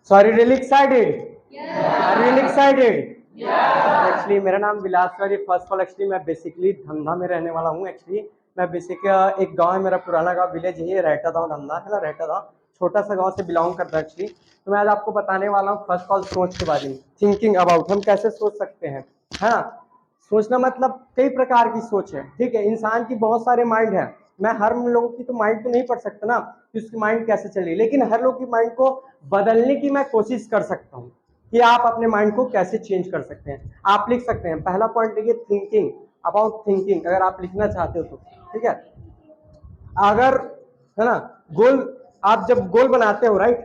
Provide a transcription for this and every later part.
So are you really excited? Yeah. Are you really excited? Actually मेरा नाम विलास है। First of all actually मैं basically धंधा में रहने वाला हूँ। एक्चुअली मैं बेसिक एक गांव है, मेरा पुराना गांव विलेज है, रहता था धंधा है ना, रहता था छोटा सा गांव से बिलोंग करता है एक्चुअली। तो मैं आज आपको बताने वाला हूँ फर्स्ट ऑफ ऑल सोच के बारे में, थिंकिंग अबाउट, हम कैसे सोच सकते हैं। हाँ, सोचना मतलब कई प्रकार की सोच है, ठीक है। इंसान की बहुत सारे माइंड है। मैं हर लोगों की तो माइंड तो नहीं पढ़ सकता ना कि उसकी माइंड कैसे चली, लेकिन हर लोग की माइंड को बदलने की मैं कोशिश कर सकता हूँ कि आप अपने माइंड को कैसे चेंज कर सकते हैं। आप लिख सकते हैं, पहला पॉइंट लिखिए थिंकिंग अबाउट थिंकिंग, अगर आप लिखना चाहते हो तो, ठीक है। अगर है ना गोल, आप जब गोल बनाते हो राइट,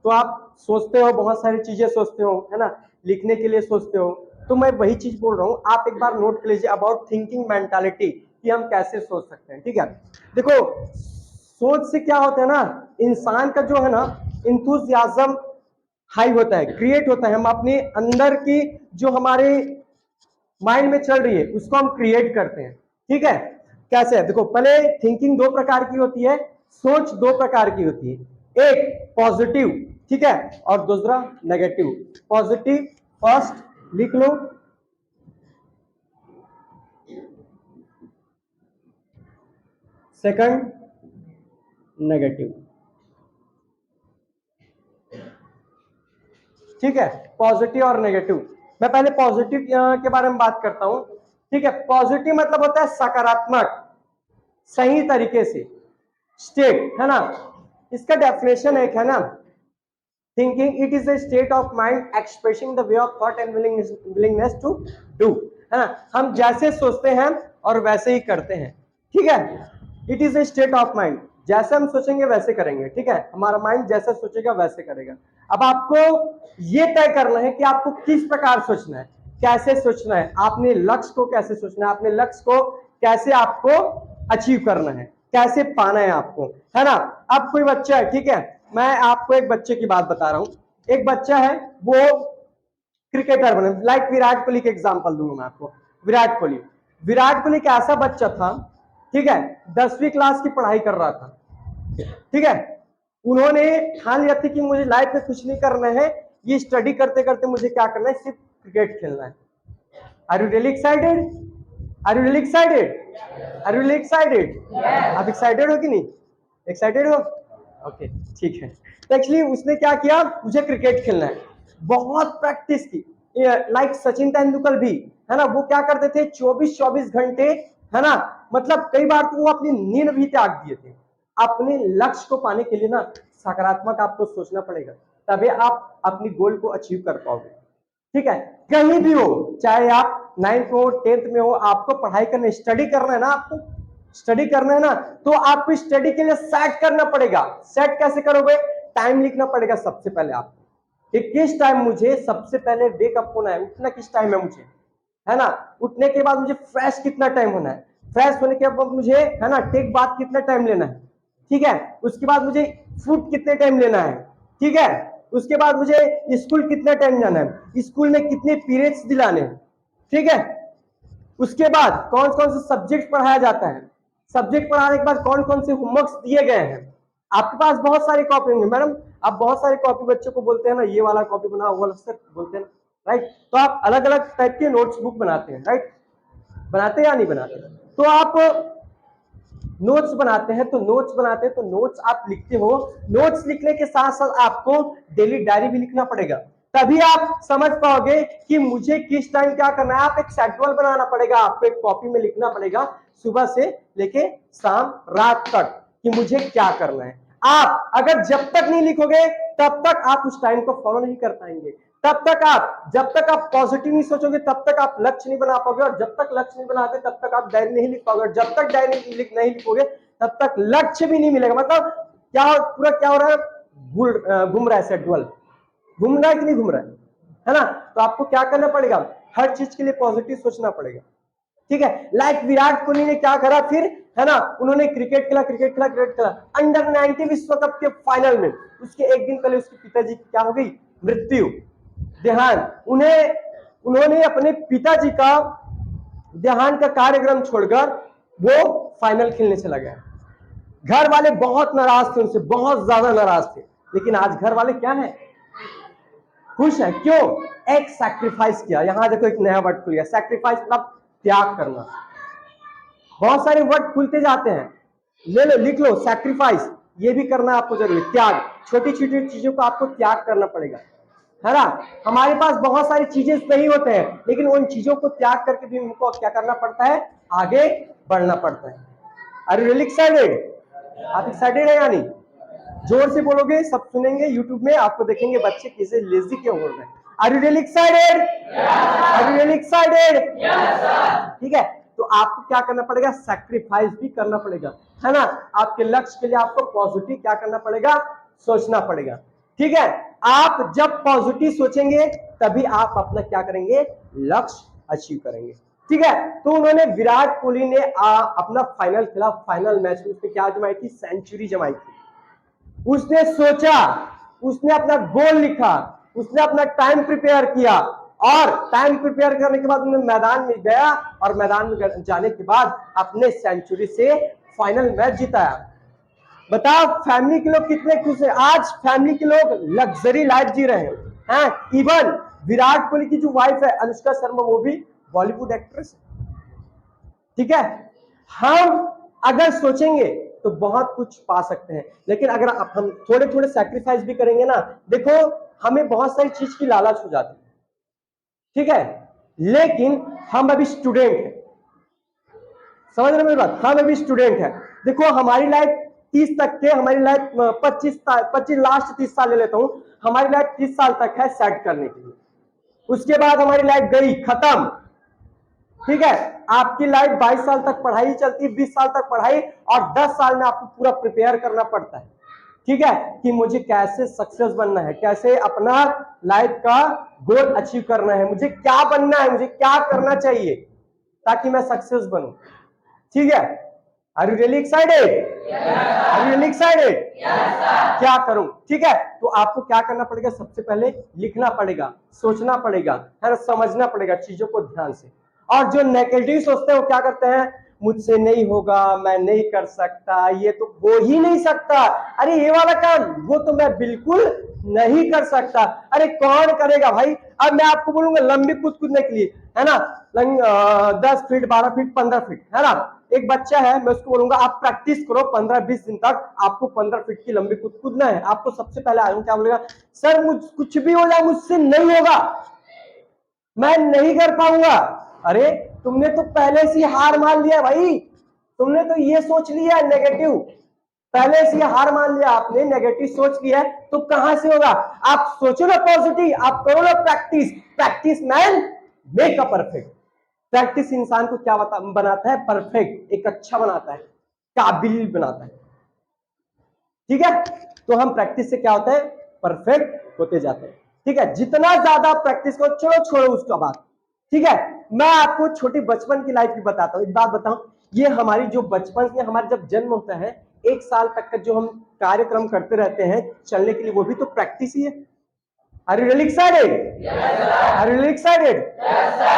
तो आप सोचते हो, बहुत सारी चीजें सोचते हो, है ना, लिखने के लिए सोचते हो। तो मैं वही चीज बोल रहा हूँ, आप एक बार नोट कर लीजिए अबाउट थिंकिंग मेंटालिटी कि हम कैसे सोच सकते हैं, ठीक है। देखो, सोच से क्या होता है ना, इंसान का जो है ना इंथुजियाज्म हाई होता है, क्रिएट होता है। हम अपने अंदर की जो हमारे माइंड में चल रही है उसको हम क्रिएट करते हैं, ठीक है। कैसे है देखो, पहले थिंकिंग दो प्रकार की होती है, सोच दो प्रकार की होती है, एक पॉजिटिव, ठीक है, और दूसरा नेगेटिव। पॉजिटिव फर्स्ट लिख लो, सेकंड नेगेटिव, ठीक है, पॉजिटिव और नेगेटिव। मैं पहले पॉजिटिव के बारे में बात करता हूं, ठीक है। पॉजिटिव मतलब होता है सकारात्मक, सही तरीके से, स्टेट, है ना। इसका डेफिनेशन एक है ना, thinking it is a state of mind expressing the way of thought and willingness to do, है ना। हम जैसे सोचते हैं और वैसे ही करते हैं, ठीक है। It is a state of mind, जैसे हम सोचेंगे वैसे करेंगे, ठीक है। हमारा माइंड जैसे सोचेगा वैसे करेगा। अब आपको ये तय करना है कि आपको किस प्रकार सोचना है, कैसे सोचना है, आपने लक्ष्य को कैसे सोचना है, अपने लक्ष्य को कैसे आपको अचीव करना है, कैसे पाना है आपको, है ना। अब कोई बच्चा है, ठीक है, मैं आपको एक बच्चे की बात बता रहा हूं। एक बच्चा है, वो क्रिकेटर बने, लाइक विराट कोहली के एग्जांपल दूंगा मैं आपको। विराट कोहली, विराट कोहली एक ऐसा बच्चा था, ठीक है, 10वीं क्लास की पढ़ाई कर रहा था, ठीक है। उन्होंने ठान लिया था कि मुझे लाइफ में कुछ नहीं करना है, ये स्टडी करते करते मुझे क्या करना है, सिर्फ क्रिकेट खेलना है। Are you really excited? Are you really excited? Are you really excited? आप एक्साइटेड हो कि नहीं? एक्साइटेड हो? ओके, ठीक है। तो एक्चुअली उसने क्या किया, मुझे क्रिकेट खेलना है, बहुत प्रैक्टिस की। लाइक सचिन तेंदुलकर भी, है ना, वो क्या करते थे 24-24 घंटे, है ना, मतलब कई बार तो वो अपनी नींद भी त्याग दिए थे। अपने लक्ष्य को पाने के लिए ना सकारात्मक आपको सोचना पड़ेगा, तभी आप अपनी गोल को अचीव कर पाओगे, ठीक है। कहीं भी हो, चाहे आप 9th हो 10th में हो, आपको पढ़ाई करना, स्टडी करना है ना, आपको स्टडी करना है ना, तो आपको स्टडी के लिए सेट करना पड़ेगा। सेट कैसे करोगे? टाइम लिखना पड़ेगा सबसे पहले आपको कि किस टाइम मुझे सबसे पहले वेकअप होना है, उठना किस टाइम है मुझे, है ना। उठने के बाद मुझे फ्रेश कितना टाइम होना है, फ्रेश होने के बाद मुझे, है ना, टेक बाथ कितना टाइम लेना है, ठीक है। उसके बाद मुझे फूड कितने टाइम लेना है, ठीक है। उसके बाद मुझे स्कूल कितना टाइम जाना है, स्कूल में कितने पीरियड्स दिलाने हैं, ठीक है। उसके बाद कौन कौन से सब्जेक्ट पढ़ाया जाता है, सब्जेक्ट पढ़ाने के बाद कौन कौन से होमवर्क्स दिए गए हैं। आपके पास बहुत सारी कॉपी होंगे मैडम, आप बहुत सारी कॉपी बच्चों को बोलते हैं ना, ये वाला कॉपी बनाओ, वो वाला बोलते हैं ना, राइट। तो आप अलग अलग टाइप के नोट्स बुक बनाते हैं, राइट, बनाते हैं या नहीं बनाते? तो आप नोट्स बनाते हैं, तो नोट्स बनाते हैं तो नोट्स आप लिखते हो। नोट्स लिखने के साथ साथ आपको डेली डायरी भी लिखना पड़ेगा, तभी आप समझ पाओगे कि मुझे किस टाइम क्या करना है। आप एक शेड्यूल बनाना पड़ेगा, आपको एक कॉपी में लिखना पड़ेगा सुबह से लेके शाम रात तक कि मुझे क्या करना है। आप अगर जब तक नहीं लिखोगे तब तक आप उस टाइम को फॉलो नहीं कर पाएंगे। तब तक आप, जब तक आप पॉजिटिव नहीं सोचोगे तब तक आप लक्ष्य नहीं बना पाओगे, और जब तक लक्ष्य नहीं बनाते तब तक आप डायरी नहीं लिख पाओगे, और जब तक डायरी नहीं लिखोगे तब तक लक्ष्य भी नहीं मिलेगा। मतलब क्या पूरा क्या हो रहा है, घूम रहा है शेड्यूल, घूम रहा है कि नहीं घूम रहा है ना। तो आपको क्या करना पड़ेगा, हर चीज के लिए पॉजिटिव सोचना पड़ेगा, ठीक है। लाइक विराट कोहली ने क्या करा फिर, है ना, उन्होंने क्रिकेट खेला, क्रिकेट खेला, क्रिकेट खेला, अंडर 19 विश्व कप के फाइनल में उसके एक दिन पहले उसके पिताजी की क्या हो गई, मृत्यु, देहांत। उन्होंने अपने पिताजी का देहांत का कार्यक्रम छोड़कर वो फाइनल खेलने चला गया। घर वाले बहुत नाराज थे उनसे, बहुत ज्यादा नाराज थे, लेकिन आज घर वाले क्या है, खुश है, क्यों? एक सैक्रिफाइस किया। यहां देखो एक नया वर्ड खुल गया, सैक्रिफाइस मतलब त्याग करना। बहुत सारे वर्ड खुलते जाते हैं, ले लो, लिख लो, सैक्रिफाइस, ये भी करना आपको जरूरी। त्याग, छोटी छोटी चीजों को आपको त्याग करना पड़ेगा, है ना। हमारे पास बहुत सारी चीजें नहीं होते हैं, लेकिन उन चीजों को त्याग करके भी हमको क्या करना पड़ता है, आगे बढ़ना पड़ता है। Are you really excited? आप एक्साइटेड है या नहीं? जोर से बोलोगे, सब सुनेंगे, यूट्यूब में आपको देखेंगे बच्चे कैसे लेजी क्यों बोल रहे हैं। Are you really excited? Are you really excited? ठीक है, तो आपको क्या करना पड़ेगा, सैक्रिफाइस भी करना पड़ेगा, है ना। आपके लक्ष्य के लिए आपको पॉजिटिव क्या करना पड़ेगा, सोचना पड़ेगा। ठीक है, आप जब पॉजिटिव सोचेंगे तभी आप अपना क्या करेंगे, लक्ष्य अचीव करेंगे। ठीक है, तो उन्होंने, विराट कोहली ने अपना फाइनल खेला, फाइनल मैच में उसने क्या जमाई थी, सेंचुरी जमाई थी। उसने सोचा, उसने अपना गोल लिखा, उसने अपना टाइम प्रिपेयर किया, और टाइम प्रिपेयर करने के बाद उन्हें मैदान में गया, और मैदान में जाने के बाद अपने सेंचुरी से फाइनल मैच जिताया। बताओ फैमिली के लोग कितने खुश हैं। आज फैमिली के लोग लग्जरी लाइफ जी रहे हैं। इवन विराट कोहली की जो वाइफ है अनुष्का शर्मा, वो भी बॉलीवुड एक्ट्रेस है। ठीक है, हम अगर सोचेंगे तो बहुत कुछ पा सकते हैं, लेकिन अगर हम थोड़े थोड़े सैक्रिफाइस भी करेंगे ना, देखो हमें बहुत सारी चीज की लालच हो जाती है। ठीक है, लेकिन हम अभी स्टूडेंट हैं, समझ रहे मेरी बात, हम अभी स्टूडेंट हैं। देखो हमारी लाइफ 30 तक के, हमारी लाइफ 25 लास्ट 30 साल ले लेता हूं, हमारी लाइफ 30 साल तक है सेट करने के लिए। उसके बाद हमारी लाइफ गई, खत्म। ठीक है, आपकी लाइफ 22 साल तक पढ़ाई चलती है, 20 साल तक पढ़ाई, और 10 साल में आपको पूरा प्रिपेयर करना पड़ता है। ठीक है, कि मुझे कैसे सक्सेस बनना है, कैसे अपना लाइफ का गोल अचीव करना है, मुझे क्या बनना है, मुझे क्या करना चाहिए ताकि मैं सक्सेस बनूं। ठीक है, are you really excited? Are you really excited? क्या करूं? ठीक है, तो आपको क्या करना पड़ेगा, सबसे पहले लिखना पड़ेगा, सोचना पड़ेगा, है ना, समझना पड़ेगा चीजों को ध्यान से। और जो नेगेटिव सोचते हैं वो क्या करते हैं, मुझसे नहीं होगा, मैं नहीं कर सकता, ये तो हो ही नहीं सकता, अरे ये वाला काम वो तो मैं बिल्कुल नहीं कर सकता, अरे कौन करेगा भाई। अब मैं आपको बोलूंगा लंबी कूदने के लिए, है ना, 10 फीट, 12 फीट, 15 फीट, है ना, एक बच्चा है, मैं उसको बोलूंगा आप प्रैक्टिस करो 15-20 दिन तक, आपको 15 फीट की लंबी कूदना है। आपको सबसे पहले आयु क्या बोलेगा, सर मुझ कुछ भी हो जाए मुझसे नहीं होगा, मैं नहीं कर पाऊंगा। अरे तुमने तो पहले से हार मान लिया भाई, तुमने तो ये सोच लिया नेगेटिव, पहले से हार मान लिया आपने, नेगेटिव सोच लिया, तो कहां से होगा। आप सोचो ना पॉजिटिव, आप करो ना practice, practice man make a perfect. Practice इंसान को क्या बनाता है, परफेक्ट, एक अच्छा बनाता है, काबिल बनाता है। ठीक है, तो हम प्रैक्टिस से क्या होता है, परफेक्ट होते जाते हैं। ठीक है, जितना ज्यादा प्रैक्टिस करो, चलो छोड़ो उसका बात। ठीक है, मैं आपको छोटी बचपन की लाइफ भी बताता हूं। एक बात बताऊं, ये हमारी जो बचपन में हमारा जब जन्म होता है, 1 साल तक का जो हम कार्यक्रम करते रहते हैं चलने के लिए, वो भी तो प्रैक्टिस ही है। Are you really excited? Are you really excited?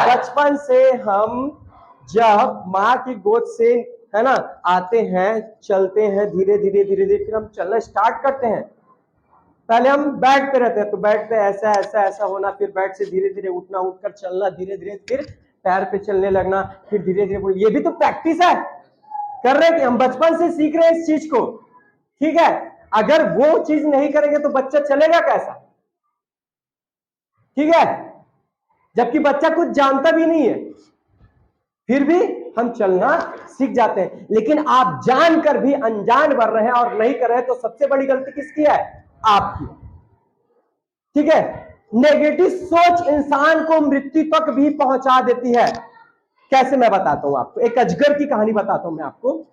बचपन से हम जब माँ की गोद से, है ना, आते हैं, चलते हैं, धीरे धीरे धीरे धीरे फिर हम चलना स्टार्ट करते हैं। पहले हम बेड पे रहते हैं, तो बेड पे ऐसा ऐसा ऐसा होना, फिर बेड से धीरे धीरे उठना, उठकर चलना, धीरे धीरे फिर पैर पे चलने लगना, फिर धीरे धीरे, ये भी तो प्रैक्टिस है, कर रहे हैं, हम बचपन से सीख रहे हैं इस चीज को। ठीक है, अगर वो चीज नहीं करेंगे तो बच्चा चलेगा कैसा। ठीक है, जबकि बच्चा कुछ जानता भी नहीं है, फिर भी हम चलना सीख जाते हैं। लेकिन आप जानकर भी अनजान बन रहे हैं और नहीं कर रहे हैं, तो सबसे बड़ी गलती किसकी है, आपकी। ठीक है, नेगेटिव सोच इंसान को मृत्यु तक भी पहुंचा देती है। कैसे, मैं बताता हूं आपको, एक अजगर की कहानी बताता हूं मैं आपको।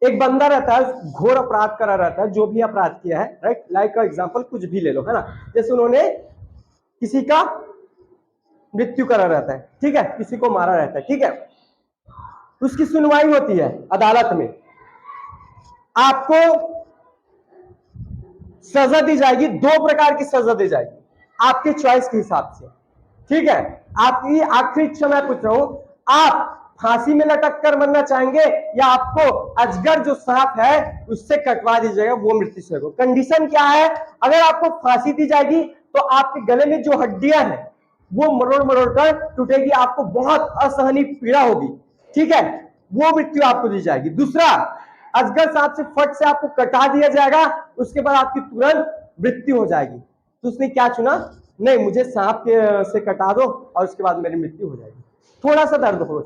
एक बंदा रहता है, घोर अपराध करा रहता है, जो भी अपराध किया है, राइट, लाइक का एग्जांपल कुछ भी ले लो, है ना, जैसे उन्होंने किसी का मृत्यु करा रहता है, ठीक है, किसी को मारा रहता है, ठीक है, उसकी सुनवाई होती है अदालत में, आपको सजा दी जाएगी, 2 प्रकार की सजा दी जाएगी आपके चॉइस के हिसाब से। ठीक है, आपकी आखिरी इच्छा मैं पूछ रहा हूं, आप फांसी में लटक कर मरना चाहेंगे, या आपको अजगर जो सांप है उससे कटवा दीजिएगा, वो मृत्यु से हो। कंडीशन क्या है, अगर आपको फांसी दी जाएगी तो आपके गले में जो हड्डियां हैं वो मरोड़ मरोड़ कर टूटेगी, आपको बहुत असहनीय पीड़ा होगी, ठीक है, वो मृत्यु आपको दी जाएगी। दूसरा, अजगर सांप से फट से आपको कटा दिया जाएगा, उसके बाद आपकी तुरंत मृत्यु हो जाएगी। तो उसने क्या चुना, नहीं मुझे सांप से कटा दो और उसके बाद मेरी मृत्यु हो जाएगी, थोड़ा सा दर्द हो,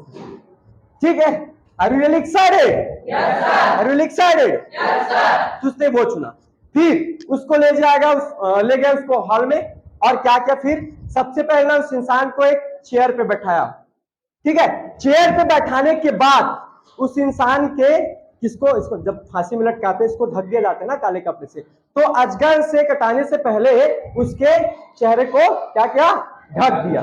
ठीक है। Are you really excited? Yes, sir. Are you really excited? Yes, sir. तो उसने वो चुना, फिर उसको ले जाएगा, ले गया उसको हॉल में, और क्या क्या, फिर सबसे पहले उस इंसान को एक चेयर पे बैठाया, ठीक है। चेयर पे बैठाने के बाद उस इंसान के इसको जब फांसी में लटकाते हैं इसको ढक दिया जाता है ना काले कपड़े से, तो अजगर से कटाने से पहले उसके चेहरे को क्या क्या ढक दिया,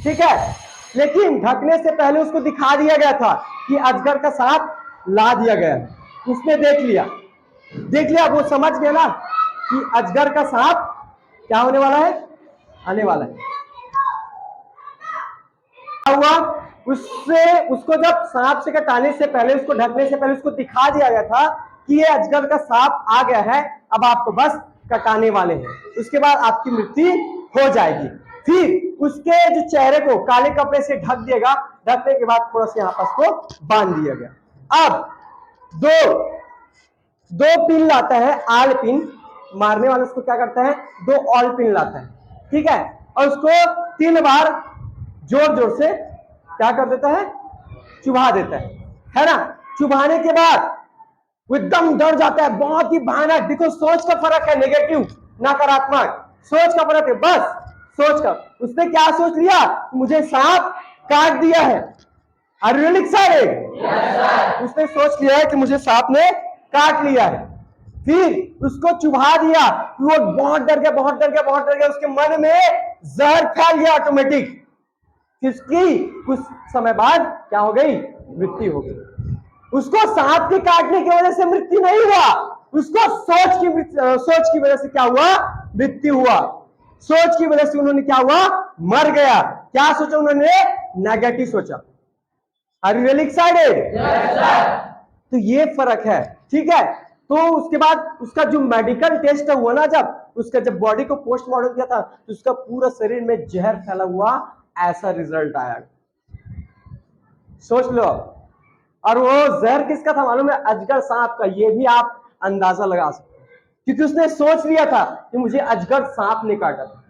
ठीक है। लेकिन ढकने से पहले उसको दिखा दिया गया था कि अजगर का सांप ला दिया गया है। उसने देख लिया, वो समझ गया ना कि अजगर का सांप क्या होने वाला है, आने वाला है। क्या हुआ, उसको जब सांप से कटाने से पहले, उसको ढकने से पहले उसको दिखा दिया गया था कि ये अजगर का सांप आ गया है, अब आपको बस कटाने वाले हैं, उसके बाद आपकी मृत्यु हो जाएगी। फिर उसके जो चेहरे को काले कपड़े से ढक दिएगा, ढकने के बाद थोड़ा सा यहाँ पर उसको बांध दिया गया। अब दो पिन लाता है, आल पिन, मारने वाला उसको क्या करता है, 2 ऑल पिन लाता है, ठीक है, और उसको 3 बार जोर जोर से क्या कर देता है, चुभा देता है ना। चुभाने के बाद वो एकदम डर जाता है, बहुत ही भयानक। देखो सोच का फर्क है, नेगेटिव नकारात्मक सोच का फर्क है, बस सोच का। उसने क्या सोच लिया, मुझे सांप काट दिया है। Are you really excited? उसने सोच लिया है कि मुझे सांप ने काट लिया है, फिर उसको चुभा दिया, वो बहुत डर गया, उसके मन में जहर फैल गया ऑटोमेटिक, किसकी कुछ समय बाद क्या हो गई, मृत्यु हो गई। उसको सांप के काटने की वजह से मृत्यु नहीं हुआ, उसको सोच की वजह से क्या हुआ, मृत्यु हुआ। सोच की वजह से उन्होंने क्या हुआ, मर गया। क्या सोचा उन्होंने, नेगेटिव सोचा। Are you really excited? तो ये फर्क है, ठीक है। तो उसके बाद उसका जो मेडिकल टेस्ट हुआ ना, जब बॉडी को पोस्टमार्टम किया था, तो उसका पूरा शरीर में जहर फैला हुआ, ऐसा रिजल्ट आया। सोच लो। और वो जहर किसका था मालूम है, अजगर सांप का। ये भी आप अंदाजा लगा सकते हो, क्योंकि उसने सोच लिया था कि मुझे अजगर सांप ने काटा था,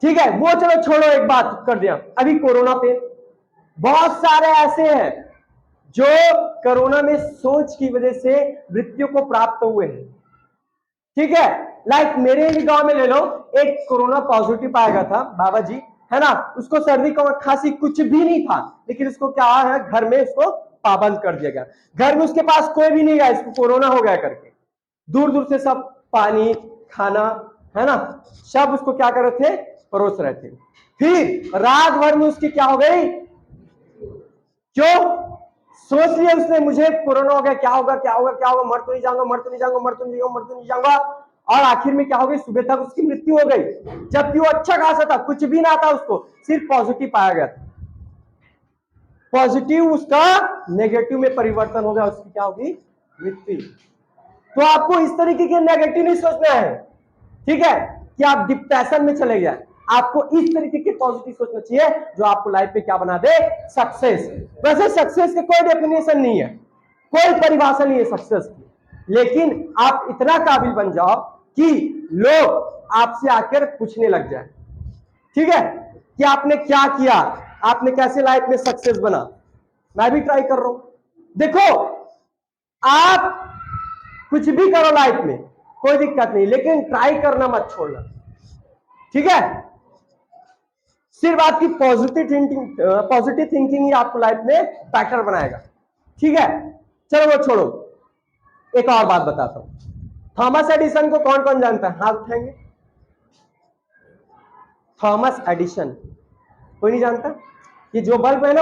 ठीक है। वो चलो छोड़ो, एक बात कर दिया। अभी कोरोना पे बहुत सारे ऐसे हैं जो कोरोना में सोच की वजह से मृत्यु को प्राप्त हुए हैं, ठीक है। लाइक मेरे ही गांव में ले लो, एक कोरोना पॉजिटिव पाया गया था, बाबा जी है ना। उसको सर्दी खांसी कुछ भी नहीं था, लेकिन उसको क्या है, घर में उसको पाबंद कर दिया गया। घर में उसके पास कोई भी नहीं गया, इसको कोरोना हो गया करके। दूर दूर से सब पानी खाना है ना, सब उसको क्या कर रहे थे, परोस रहे थे। फिर रात भर में उसकी क्या हो गई, क्यों सोच लिया उसने, मुझे कोरोना हो गया, क्या होगा, मर तो नहीं जाऊंगा। और आखिर में क्या हो गई, सुबह तक उसकी मृत्यु हो गई, जबकि वो अच्छा खासा था, कुछ भी ना था उसको, सिर्फ पॉजिटिव पाया गया था। पॉजिटिव उसका नेगेटिव में परिवर्तन हो गया, उसकी क्या होगी, मृत्यु। तो आपको इस तरीके के नेगेटिव नहीं सोचना है, ठीक है, कि आप डिप्रेशन में चले गए। आपको इस तरीके के पॉजिटिव सोचना चाहिए जो आपको लाइफ में क्या बना दे, सक्सेस। वैसे सक्सेस का कोई डेफिनेशन नहीं है, कोई परिभाषा नहीं है सक्सेस की, लेकिन आप इतना काबिल बन जाओ कि लोग आपसे आकर पूछने लग जाए, ठीक है, कि आपने क्या किया, आपने कैसे लाइफ में सक्सेस बना। मैं भी ट्राई कर रहा हूं। देखो आप कुछ भी करो लाइफ में, कोई दिक्कत नहीं, लेकिन ट्राई करना मत छोड़ना, ठीक है। सिर्फ आपकी पॉजिटिव थिंकिंग ही आपको लाइफ में बेटर बनाएगा, ठीक है। चलो वो छोड़ो, एक और बात बताता हूं। थॉमस एडिसन को कौन कौन जानता है, हाथ उठाएंगे। थॉमस एडिसन कोई नहीं जानता। ये जो बल्ब है ना,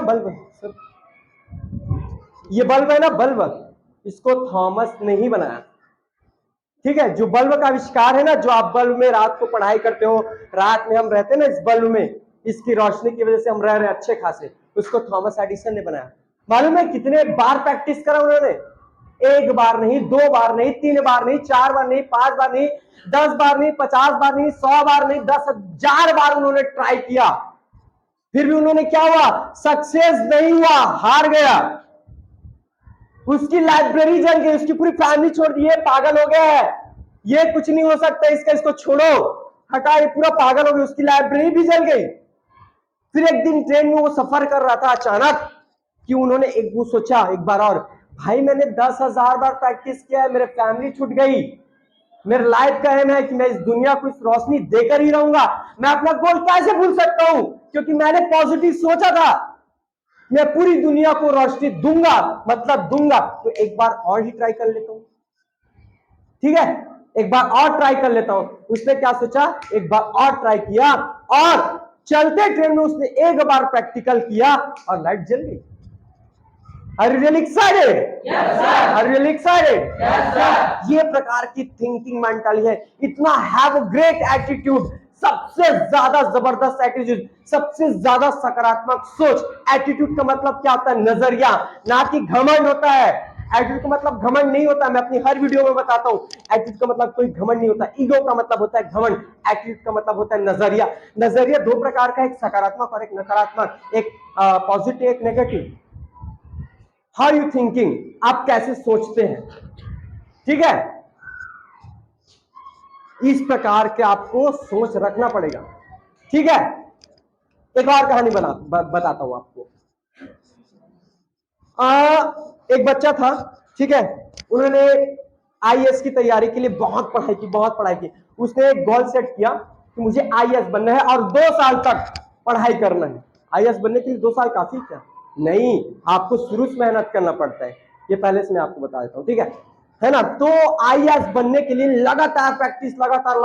ये बल्ब है ना, इसको थॉमस ने ही बनाया, ठीक है। जो बल्ब का आविष्कार है ना, जो आप बल्ब में रात को पढ़ाई करते हो, रात में हम रहते हैं ना इस बल्ब में, इसकी रोशनी की वजह से हम रह रहे हैं अच्छे खासे, उसको थॉमस एडिसन ने बनाया। मालूम है कितने बार प्रैक्टिस करा उन्होंने, एक बार नहीं, 2 बार नहीं, 3 बार नहीं, 4 बार नहीं, 5 बार नहीं, 10 बार नहीं, 50 बार नहीं, 100 बार नहीं, 10,000 बार उन्होंने ट्राई किया, फिर भी उन्होंने क्या हुआ, सक्सेस नहीं हुआ, हार गया। उसकी लाइब्रेरी जल गई, उसकी पूरी फैमिली छोड़ दी, ये पागल हो गया है, ये कुछ नहीं हो सकता इसका, इसको छोड़ो, हटा, ये पूरा पागल हो गया, उसकी लाइब्रेरी भी जल गई। फिर एक दिन ट्रेन में वो सफर कर रहा था, अचानक कि उन्होंने एक वो सोचा एक बार और, भाई मैंने 10,000 बार प्रैक्टिस किया है, मेरे फैमिली छूट गई, मेरे लाइफ का एम है कि मैं इस दुनिया को इस रोशनी देकर ही रहूंगा, मैं अपना गोल कैसे भूल सकता हूं, क्योंकि मैंने पॉजिटिव सोचा था, मैं पूरी दुनिया को रोशनी दूंगा, मतलब दूंगा, तो एक बार और ही ट्राई कर लेता हूं, ठीक है, एक बार और ट्राई कर लेता हूं। उसने क्या सोचा, एक बार और ट्राई किया, और चलते ट्रेन में उसने एक बार प्रैक्टिकल किया और लाइट जल गई। Are you really excited? Yes, sir. Are you really excited? Yes, sir. ये प्रकार की थिंकिंग मेंटालिटी है, इतना हैव अ ग्रेट एटीट्यूड, सबसे ज्यादा जबरदस्त एटीट्यूड, सबसे ज्यादा सकारात्मक सोच। एटीट्यूड का मतलब क्या होता है, नजरिया, ना कि घमंड होता है। एटीट्यूड का मतलब घमंड नहीं होता, मैं अपनी हर वीडियो में बताता हूँ, एटीट्यूड का मतलब कोई घमंड नहीं होता, ईगो का मतलब होता है घमंड, एटीट्यूड का मतलब होता है नजरिया। नजरिया 2 प्रकार का, एक सकारात्मक और एक नकारात्मक, एक पॉजिटिव एक नेगेटिव। हाउ यू थिंकिंग, आप कैसे सोचते हैं, ठीक है, इस प्रकार के आपको सोच रखना पड़ेगा, ठीक है। एक और कहानी बताता हूं आपको। एक बच्चा था, ठीक है, उन्होंने आईएएस की तैयारी के लिए बहुत पढ़ाई की। उसने एक गोल सेट किया कि मुझे आईएएस बनना है और 2 साल तक पढ़ाई करना है। आईएएस बनने के लिए 2 साल काफी क्या, नहीं, आपको शुरू से मेहनत करना पड़ता है, ये पहले से मैं आपको बता देता हूं, ठीक है ना। तो आईएएस बनने के लिए लगातार प्रैक्टिस, लगातार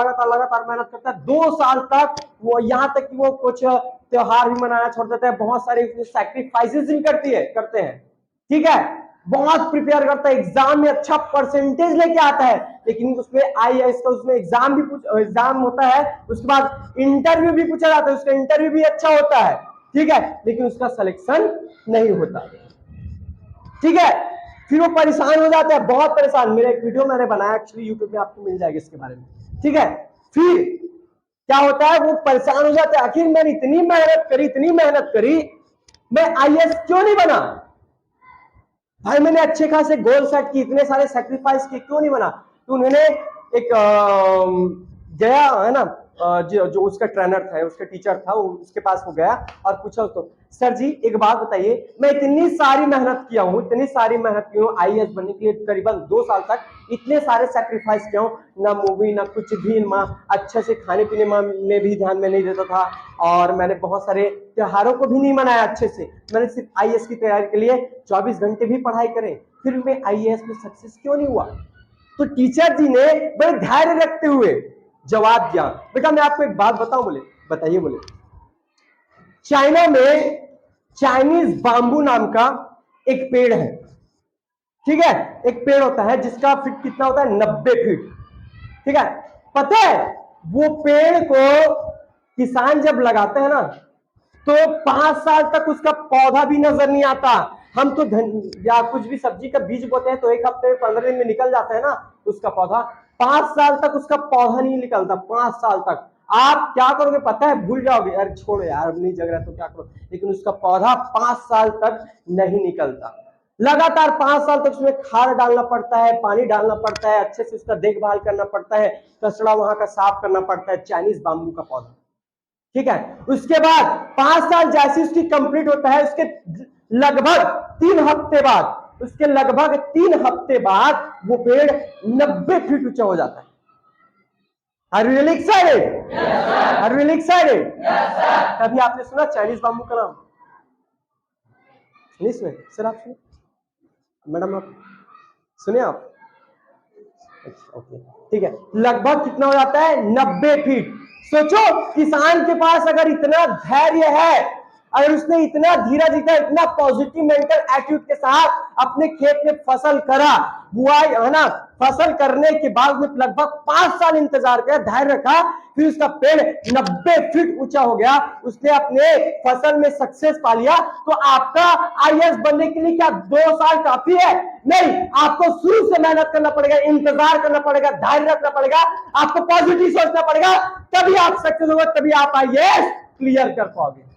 मेहनत करता है 2 साल तक, वो यहां तक कि वो कुछ त्योहार भी मनाना छोड़ देता है, बहुत सारे सैक्रिफाइसेस भी करते हैं, ठीक है, बहुत प्रिपेयर करता है, एग्जाम में अच्छा परसेंटेज लेके आता है, लेकिन उसमें आईएएस का उसमें एग्जाम होता है, उसके बाद इंटरव्यू भी पूछा जाता है, उसका इंटरव्यू भी अच्छा होता है, ठीक है, लेकिन उसका सिलेक्शन नहीं होता, ठीक है। फिर वो परेशान हो जाता है, बहुत परेशान। मेरा एक वीडियो मैंने बनाया एक्चुअली, यूट्यूब पे आपको मिल जाएगा इसके बारे में, ठीक है। फिर क्या होता है, वो परेशान हो जाता है, आखिर मैंने इतनी मेहनत करी, मैं आईएएस क्यों नहीं बना, भाई मैंने अच्छे खासे गोल सेट किए, इतने सारे सैक्रिफाइस किए, क्यों नहीं बना। तो उन्होंने एक गया है ना, जो उसका ट्रेनर था, उसका टीचर था, उसके पास वो गया और पूछा उसको, सर जी एक बात बताइए, मैं इतनी सारी मेहनत की हूँ आईएएस बनने के लिए, करीबन 2 साल तक इतने सारे सैक्रिफाइस किया हूँ, ना मूवी ना कुछ भी, माँ अच्छे से खाने पीने में भी ध्यान में नहीं देता था, और मैंने बहुत सारे त्योहारों को भी नहीं मनाया अच्छे से, मैंने सिर्फ आईएएस की तैयारी के लिए 24 घंटे भी पढ़ाई करे, फिर मैं आईएएस में सक्सेस क्यों नहीं हुआ। तो टीचर जी ने बड़े धैर्य रखते हुए जवाब दिया, बेटा मैं आपको एक बात बताऊं, बोले बताइए, बोले चाइना में चाइनीज बांबू नाम का एक पेड़ है, ठीक है, एक पेड़ होता है जिसका फीट कितना होता है, 90 फीट, ठीक है। पता है वो पेड़ को किसान जब लगाते हैं ना, तो 5 साल तक उसका पौधा भी नजर नहीं आता। हम तो या कुछ भी सब्जी का बीज बोते हैं तो 1 हफ्ते में 15 दिन में निकल जाता है ना उसका पौधा, 5 साल तक उसका पौधा नहीं निकलता, 5 साल तक। आप क्या करोगे पता है, भूल जाओगे, अरे छोड़ो यार अब नहीं जग रहा तो क्या करो, लेकिन उसका पौधा 5 साल तक नहीं निकलता। लगातार 5 साल तक उसमें खाद डालना पड़ता है, पानी डालना पड़ता है, अच्छे से उसका देखभाल करना पड़ता है, कचरा वहां का साफ करना पड़ता है, चाइनीज बांबू का पौधा, ठीक है। उसके बाद 5 साल जैसे उसकी कंप्लीट होता है, उसके लगभग 3 हफ्ते बाद, वो पेड़ 90 फीट ऊंचा हो जाता है। Are you really excited? Yes, sir. Are you really excited? Yes, sir. कभी आपने सुना चाइनीज बांबू का नाम? नहीं सुने? सर आप सुने? मैडम आप सुने आप? ओके, ठीक है, लगभग कितना हो जाता है, 90 फीट। सोचो किसान के पास अगर इतना धैर्य है, अगर उसने इतना धीरज, इतना पॉजिटिव मेंटल एटीट्यूड के साथ अपने खेत में फसल करा, बुआई है ना, फसल करने के बाद उसने लगभग 5 साल इंतजार किया, धैर्य रखा, फिर उसका पेड़ 90 फीट ऊंचा हो गया, उसने अपने फसल में सक्सेस पा लिया, तो आपका आईएएस बनने के लिए क्या 2 साल काफी है? नहीं, आपको शुरू से मेहनत करना पड़ेगा, इंतजार करना पड़ेगा, धैर्य रखना पड़ेगा, आपको पॉजिटिव सोचना पड़ेगा, तभी आप सक्सेस होगा, तभी आप आईएएस क्लियर कर पाओगे।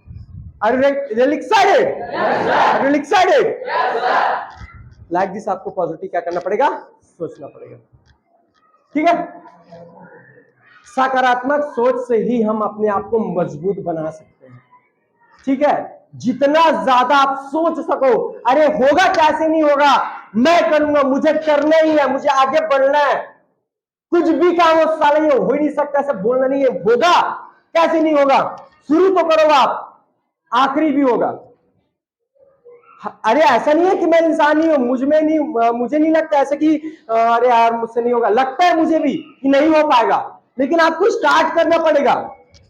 Are you really excited? Yes, sir. Are you really excited? Yes, sir. Like this, आपको पॉजिटिव क्या करना पड़ेगा? सोचना पड़ेगा। ठीक है, सकारात्मक सोच से ही हम अपने आप को मजबूत बना सकते हैं। ठीक है, जितना ज्यादा आप सोच सको, अरे होगा कैसे नहीं होगा, मैं करूंगा, मुझे करना ही है, मुझे आगे बढ़ना है, कुछ भी काम हो साले ये हो ही नहीं सकता, ऐसा बोलना नहीं है, होगा कैसे नहीं होगा, शुरू तो करो आप, आखिरी भी होगा। अरे ऐसा नहीं है कि मैं इंसान नहीं हूं, मुझे नहीं लगता ऐसा कि अरे यार मुझसे नहीं होगा, लगता है मुझे भी कि नहीं हो पाएगा, लेकिन आपको स्टार्ट करना पड़ेगा।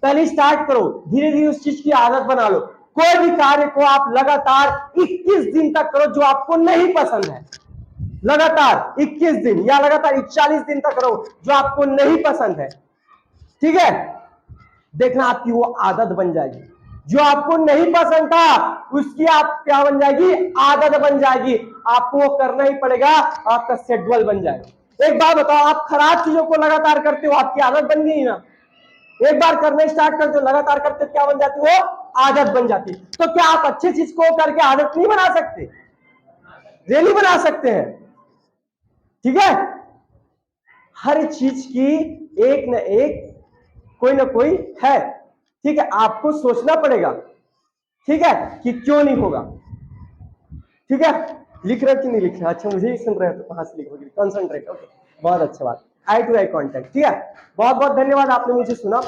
पहले स्टार्ट करो, धीरे धीरे उस चीज की आदत बना लो। कोई भी कार्य को आप लगातार 21 दिन तक करो जो आपको नहीं पसंद है, लगातार 21 दिन या लगातार 41 दिन तक करो जो आपको नहीं पसंद है। ठीक है, देखना आपकी वो आदत बन जाएगी। जो आपको नहीं पसंद था उसकी आप क्या बन जाएगी? आदत बन जाएगी। आपको वो करना ही पड़ेगा, आपका शेड्यूल बन जाएगा। एक बात बताओ, आप खराब चीजों को लगातार करते हो, आपकी आदत बन गई ना। एक बार करना स्टार्ट करते हो, लगातार करते हो, क्या बन जाती है? वो आदत बन जाती। तो क्या आप अच्छी चीज को करके आदत नहीं बना सकते? रियली बना सकते हैं। ठीक है, हर चीज की एक न एक कोई ना कोई है। ठीक है, आपको सोचना पड़ेगा, ठीक है, कि क्यों नहीं होगा। ठीक है, लिख रहे कि नहीं लिख रहे? अच्छा, मुझे ही सुन रहे हो तो कहां से लिखोगे? कंसंट्रेट। ओके, बहुत अच्छा बात, आई टू आई कॉन्टेक्ट। ठीक है, बहुत बहुत धन्यवाद, आपने मुझे सुना।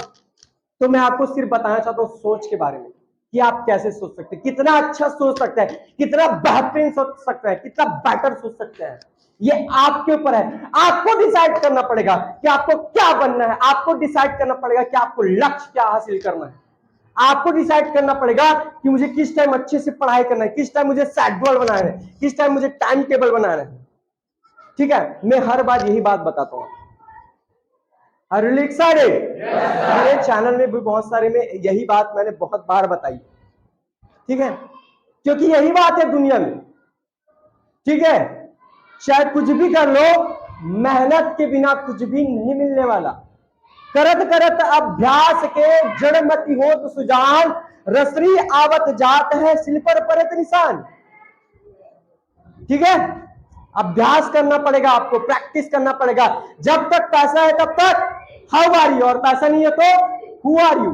तो मैं आपको सिर्फ बताना चाहता हूँ सोच के बारे में, कि आप कैसे सोच सकते हैं, कितना अच्छा सोच सकते हैं, कितना बेहतरीन सोच सकते हैं, कितना बेटर सोच सकते हैं, ये आपके ऊपर है। आपको डिसाइड करना पड़ेगा कि आपको क्या बनना है, आपको डिसाइड करना पड़ेगा कि आपको लक्ष्य क्या हासिल करना है, आपको डिसाइड करना पड़ेगा कि मुझे किस टाइम अच्छे से पढ़ाई करना है, किस टाइम मुझे शेड्यूल बनाना है, किस टाइम मुझे टाइम टेबल बनाना है। ठीक है, मैं हर बार यही बात बताता हूं। Are you excited? मेरे चैनल में भी बहुत सारे में यही बात मैंने बहुत बार बताई। ठीक है, क्योंकि यही बात है दुनिया में। ठीक है, चाहे कुछ भी कर लो, मेहनत के बिना कुछ भी नहीं मिलने वाला। करत करत अभ्यास के जड़मति हो तो सुजान, रसरी आवत जात है सिल पर परत निशान। ठीक है, अभ्यास करना पड़ेगा, आपको प्रैक्टिस करना पड़ेगा। जब तक पैसा है तब तक हाउ आर यू, और पैसा नहीं है तो who are you.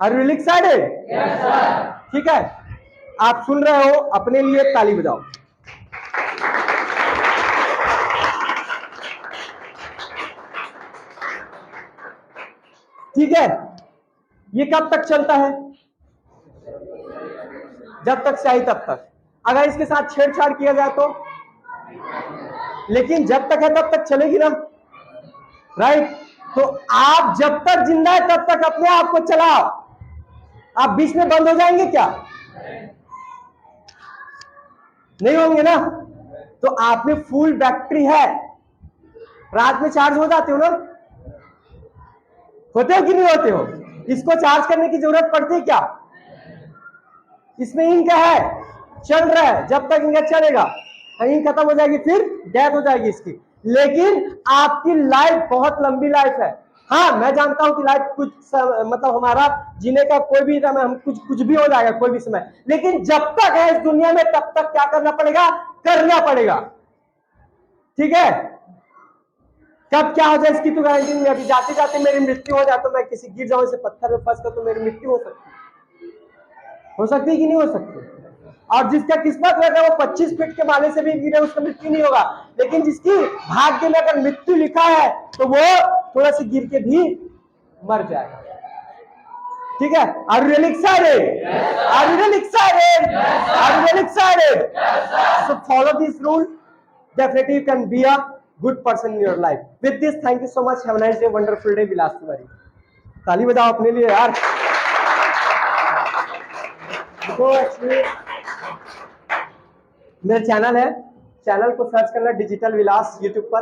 Are you excited? Yes sir. ठीक है, आप सुन रहे हो, अपने लिए ताली बजाओ। ठीक है, ये कब तक चलता है? जब तक चाहिए तब तक। अगर इसके साथ छेड़छाड़ किया जाए तो, लेकिन जब तक है तब तक चलेगी ना, राइट? तो आप जब तक जिंदा है तब तक अपने आप को चलाओ। आप बीच में बंद हो जाएंगे क्या? नहीं होंगे ना। तो आप में फुल बैटरी है, रात में चार्ज हो जाते हो ना, होते हो कि नहीं होते हो? इसको चार्ज करने की जरूरत पड़ती है क्या? इसमें इंक है, चल रहा है, जब तक इंक चलेगा, इंक खत्म हो जाएगी फिर डेथ हो जाएगी इसकी। लेकिन आपकी लाइफ बहुत लंबी लाइफ है। हाँ, मैं जानता हूं कि लाइफ कुछ मतलब हमारा जीने का कोई भी समय, हम कुछ भी हो जाएगा कोई भी समय, लेकिन जब तक है इस दुनिया में तब तक क्या करना पड़ेगा? करना पड़ेगा। ठीक है, कब क्या हो जाए इसकी तो गारंटी नहीं। अभी जाते जाते मेरी मृत्यु हो जाए तो मैं किसी गिर जाऊं, से पत्थर में फंस कर, तो मेरी मृत्यु हो सकती है कि नहीं हो सकती? और जिसका किस्मत रहता है वो 25 फीट के माले से भी गिरे, उसका मृत्यु नहीं होगा। लेकिन जिसकी भाग्य में अगर मृत्यु लिखा है तो वो थोड़ा सा गिर के भी मर जाएगा। ठीक है, are you really excited? Are you really excited? Are you really excited? So follow this rule, definitely you can be a good person in your life. With this, thank you so much, have a nice day, wonderful day, Vilas Tiwari. ताली बजाओ अपने लिए यार। तो actually मेरा channel है, channel को search करना डिजिटल विलास यूट्यूब पर,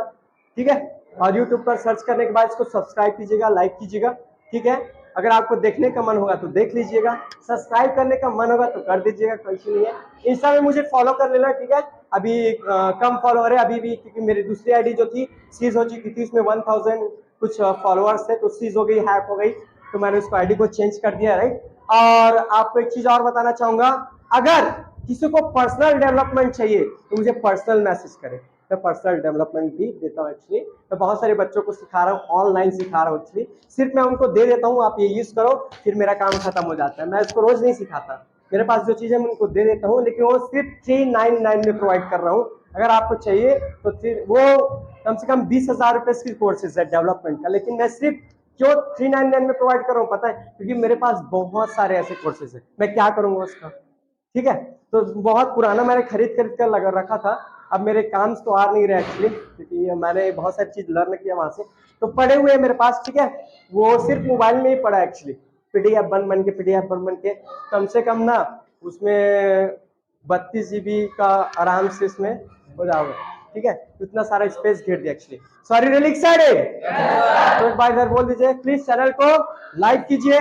ठीक है। और यूट्यूब पर सर्च करने के बाद इसको सब्सक्राइब कीजिएगा, लाइक कीजिएगा, ठीक है। अगर आपको देखने का मन होगा तो देख लीजिएगा, सब्सक्राइब करने का मन होगा तो कर दीजिएगा, कोई इशू नहीं है। इंस्टा में मुझे फॉलो कर लेना, ठीक है। अभी कम फॉलोअर है अभी भी, क्योंकि मेरी दूसरी आईडी जो थी सीज हो चुकी थी, उसमें 1000 कुछ फॉलोअर्स थे, तो सीज हो गई, हैक हो गई, तो मैंने उसको आईडी को चेंज कर दिया, राइट। और आपको एक चीज और बताना चाहूंगा, अगर किसी को पर्सनल डेवलपमेंट चाहिए तो मुझे पर्सनल मैसेज करें, मैं पर्सनल डेवलपमेंट भी देता हूँ। एक्चुअली मैं बहुत सारे बच्चों को सिखा रहा हूँ, ऑनलाइन सिखा रहा हूँ। एक्चुअली सिर्फ मैं उनको दे देता हूँ, आप ये यूज करो, फिर मेरा काम खत्म हो जाता है। मैं इसको रोज नहीं सिखाता, मेरे पास जो चीजें मैं उनको दे देता हूँ, लेकिन वो सिर्फ 399 में प्रोवाइड कर रहा हूँ। अगर आपको चाहिए तो फिर वो कम से कम 20,000 रुपए की कोर्सेज है डेवलपमेंट का, लेकिन मैं सिर्फ क्यों 399 में प्रोवाइड कर रहा हूँ पता है? क्योंकि मेरे पास बहुत सारे ऐसे कोर्सेज है, मैं क्या करूंगा उसका, ठीक है। तो बहुत पुराना मैंने खरीद कर लगा रखा था, अब मेरे काम तो आ नहीं रहे एक्चुअली, क्योंकि मैंने बहुत सारी चीज लर्न किया वहां से, तो पड़े हुए हैं मेरे पास, ठीक है। वो सिर्फ मोबाइल में ही पड़ा है एक्चुअली, पीडीएफ बन के, पीडीएफ बन के कम से कम ना उसमें 32 GB का आराम से इसमें हो जाओगे, ठीक है। इतना सारा स्पेस घेर दिया एक्चुअली। सॉरी रियली एक्साइटेड, तो एक बार इधर बोल दीजिए प्लीज चैनल को लाइक कीजिए,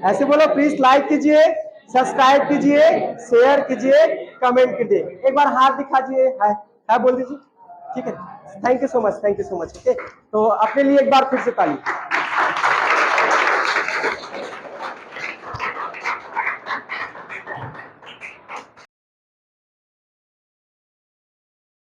ऐसे बोलो प्लीज लाइक कीजिए, सब्सक्राइब कीजिए, शेयर कीजिए, कमेंट कीजिए, एक बार हाथ दिखा दिए, हाय हाय बोल दीजिए, ठीक है। Thank you so much, thank you so much, okay. तो अपने लिए एक बार फिर से ताली।